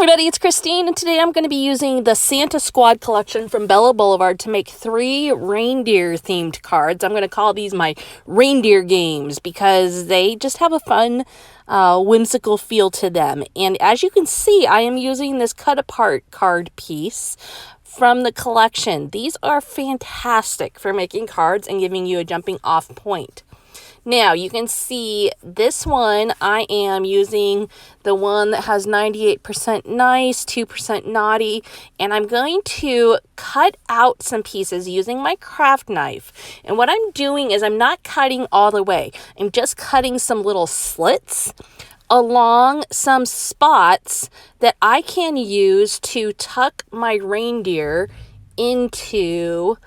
everybody, it's Christine, and today I'm going to be using the Santa Squad collection from Bella Blvd to make 3 reindeer-themed cards. I'm going to call these my reindeer games because they just have a fun, whimsical feel to them. And as you can see, I am using this cut-apart card piece from the collection. These are fantastic for making cards and giving you a jumping-off point. Now, you can see this one, I am using the one that has 98% nice, 2% naughty, and I'm going to cut out some pieces using my craft knife. And what I'm doing is I'm not cutting all the way. I'm just cutting some little slits along some spots that I can use to tuck my reindeer into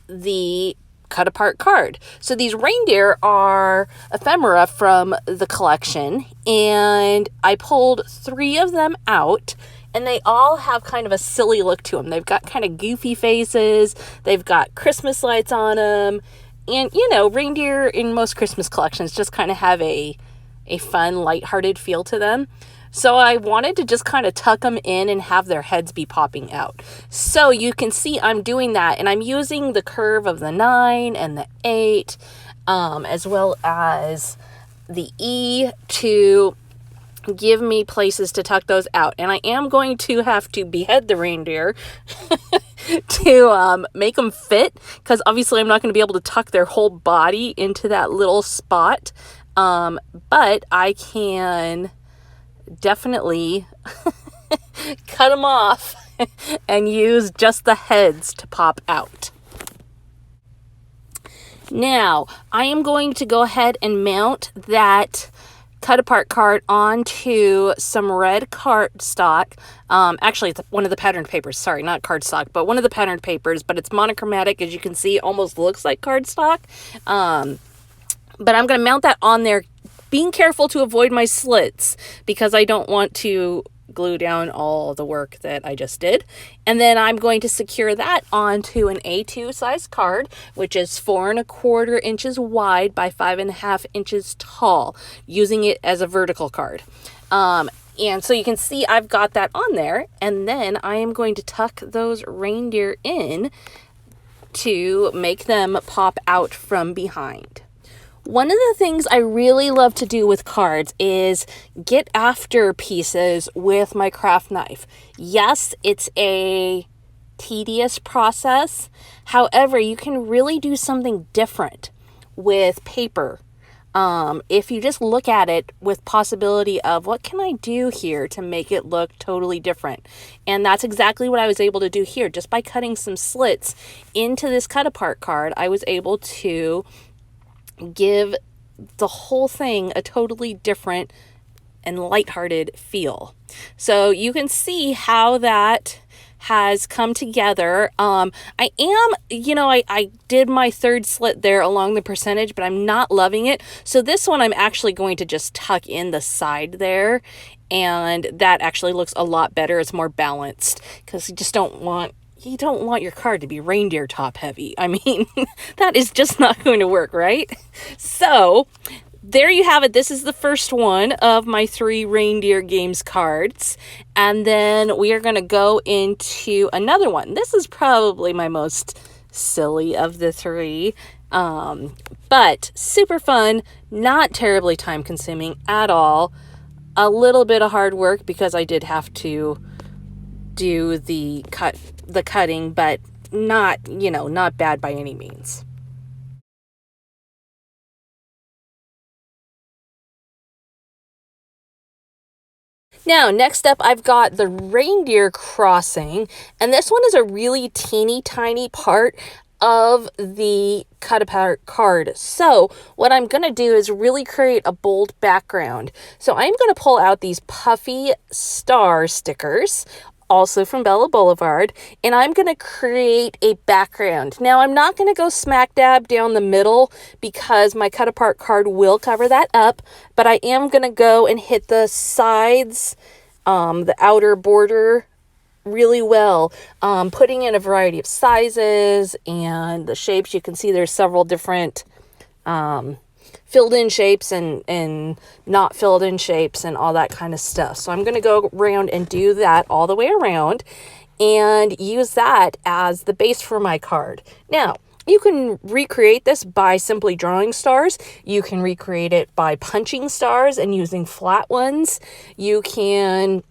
the cut apart card. So these reindeer are ephemera from the collection, and I pulled 3 of them out, and they all have kind of a silly look to them. They've got kind of goofy faces, they've got Christmas lights on them, and you know, reindeer in most Christmas collections just kind of have a fun, lighthearted feel to them. So I wanted to just kind of tuck them in and have their heads be popping out. So you can see I'm doing that, and I'm using the curve of the 9 and the 8, as well as the E to give me places to tuck those out. And I am going to have to behead the reindeer to make them fit, because obviously I'm not going to be able to tuck their whole body into that little spot. But I can definitely cut them off and use just the heads to pop out. Now, I am going to go ahead and mount that cut apart card onto some red cardstock. Actually, it's one of the patterned papers. Sorry, not cardstock, but one of the patterned papers, but it's monochromatic. As you can see, almost looks like cardstock. But I'm going to mount that on there, being careful to avoid my slits because I don't want to glue down all the work that I just did. And then I'm going to secure that onto an A2 size card, which is 4 1/4 inches wide by 5 1/2 inches tall, using it as a vertical card. And so you can see I've got that on there, and then I am going to tuck those reindeer in to make them pop out from behind. One of the things I really love to do with cards is get after pieces with my craft knife. Yes, it's a tedious process. However, you can really do something different with paper. If you just look at it with possibility of what can I do here to make it look totally different. And that's exactly what I was able to do here. Just by cutting some slits into this cut apart card, I was able to give the whole thing a totally different and lighthearted feel. So you can see how that has come together. I did my 3rd slit there along the percentage, but I'm not loving it. So this one I'm actually going to just tuck in the side there, and that actually looks a lot better. It's more balanced because you don't want your card to be reindeer top heavy. I mean, that is just not going to work, right? So there you have it. This is the first one of my 3 reindeer games cards. And then we are going to go into another one. This is probably my most silly of the 3. But super fun, not terribly time consuming at all. A little bit of hard work because I did have to do the cutting, but not bad by any means. Now, next up, I've got the Reindeer Crossing, and this one is a really teeny tiny part of the cut apart card. So what I'm going to do is really create a bold background. So I'm going to pull out these puffy star stickers, also from Bella Blvd, and I'm going to create a background. Now, I'm not going to go smack dab down the middle because my cut apart card will cover that up, but I am going to go and hit the sides, the outer border really well, putting in a variety of sizes and the shapes. You can see there's several different filled in shapes and not filled in shapes and all that kind of stuff. So I'm going to go around and do that all the way around and use that as the base for my card. Now, you can recreate this by simply drawing stars. You can recreate it by punching stars and using flat ones. You can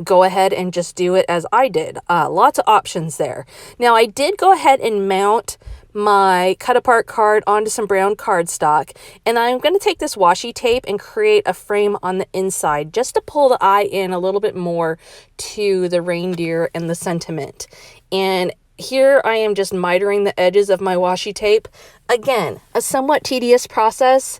go ahead and just do it as I did. Lots of options there. Now, I did go ahead and mount my cut apart card onto some brown cardstock, and I'm going to take this washi tape and create a frame on the inside just to pull the eye in a little bit more to the reindeer and the sentiment. And here I am just mitering the edges of my washi tape. Again, a somewhat tedious process,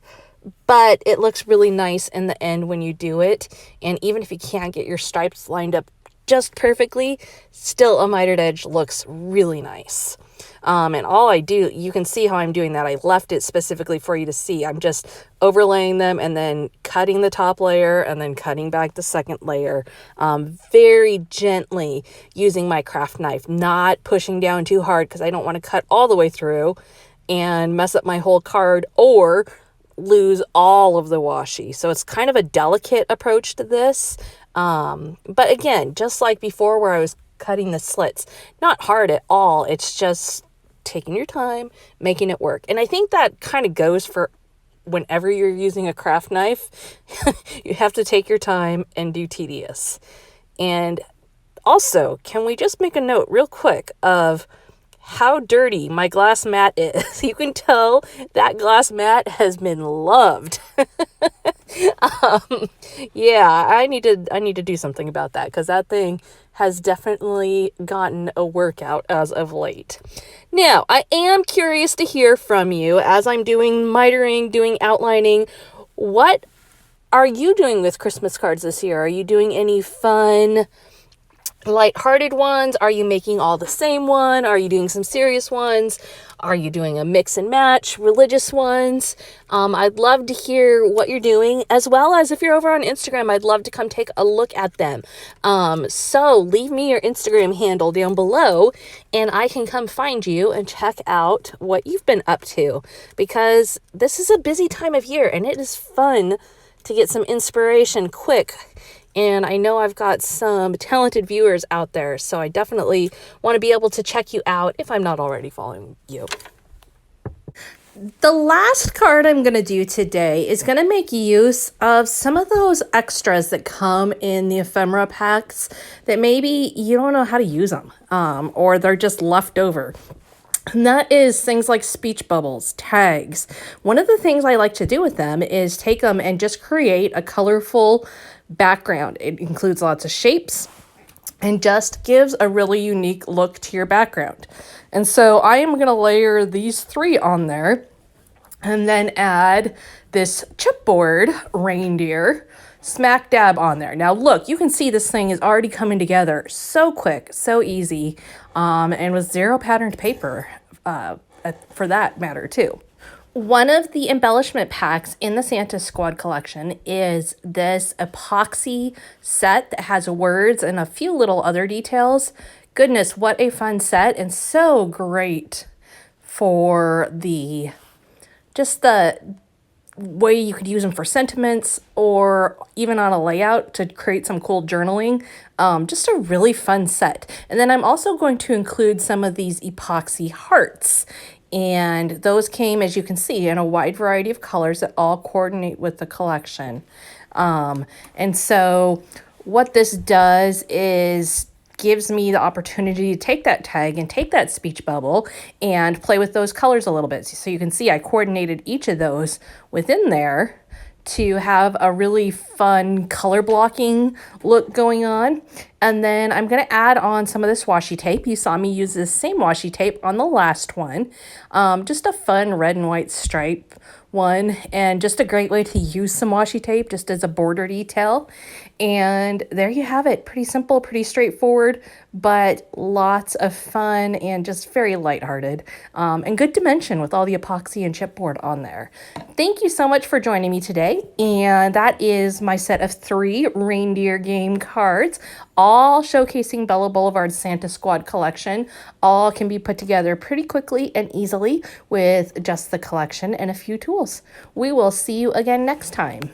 but it looks really nice in the end when you do it. And even if you can't get your stripes lined up just perfectly, still a mitered edge looks really nice. And all I do, you can see how I'm doing that. I left it specifically for you to see. I'm just overlaying them and then cutting the top layer and then cutting back the second layer, very gently using my craft knife, not pushing down too hard because I don't want to cut all the way through and mess up my whole card or lose all of the washi. So it's kind of a delicate approach to this. But again, just like before where I was cutting the slits, not hard at all. It's just taking your time, making it work. And I think that kind of goes for whenever you're using a craft knife. You have to take your time and do tedious. And also, can we just make a note real quick of how dirty my glass mat is? You can tell that glass mat has been loved. Yeah, I need to do something about that because that thing has definitely gotten a workout as of late. Now, I am curious to hear from you as I'm doing mitering, doing outlining. What are you doing with Christmas cards this year? Are you doing any fun, lighthearted ones? Are you making all the same one? Are you doing some serious ones? Are you doing a mix and match, religious ones? I'd love to hear what you're doing, as well as if you're over on Instagram, I'd love to come take a look at them. So leave me your Instagram handle down below and I can come find you and check out what you've been up to, because this is a busy time of year and it is fun to get some inspiration quick. And I know I've got some talented viewers out there, so I definitely want to be able to check you out if I'm not already following you. The last card I'm going to do today is going to make use of some of those extras that come in the ephemera packs that maybe you don't know how to use them, or they're just left over. And that is things like speech bubbles, tags. One of the things I like to do with them is take them and just create a colorful background. It includes lots of shapes and just gives a really unique look to your background. And so I am going to layer these 3 on there and then add this chipboard reindeer smack dab on there. Now look, you can see this thing is already coming together so quick, so easy, and with 0 patterned paper for that matter too. One of the embellishment packs in the Santa Squad collection is this epoxy set that has words and a few little other details. Goodness, what a fun set, and so great for the way you could use them for sentiments or even on a layout to create some cool journaling. Just a really fun set. And then I'm also going to include some of these epoxy hearts. And those came, as you can see, in a wide variety of colors that all coordinate with the collection. And so what this does is gives me the opportunity to take that tag and take that speech bubble and play with those colors a little bit. So you can see I coordinated each of those within there to have a really fun color blocking look going on. And then I'm going to add on some of this washi tape. You saw me use this same washi tape on the last one. Just a fun red and white stripe one, and just a great way to use some washi tape just as a border detail. And there you have it. Pretty simple, pretty straightforward, but lots of fun and just very lighthearted. And good dimension with all the epoxy and chipboard on there. Thank you so much for joining me today. And that is my set of 3 reindeer game cards, all showcasing Bella Blvd's Santa Squad collection. All can be put together pretty quickly and easily with just the collection and a few tools. We will see you again next time.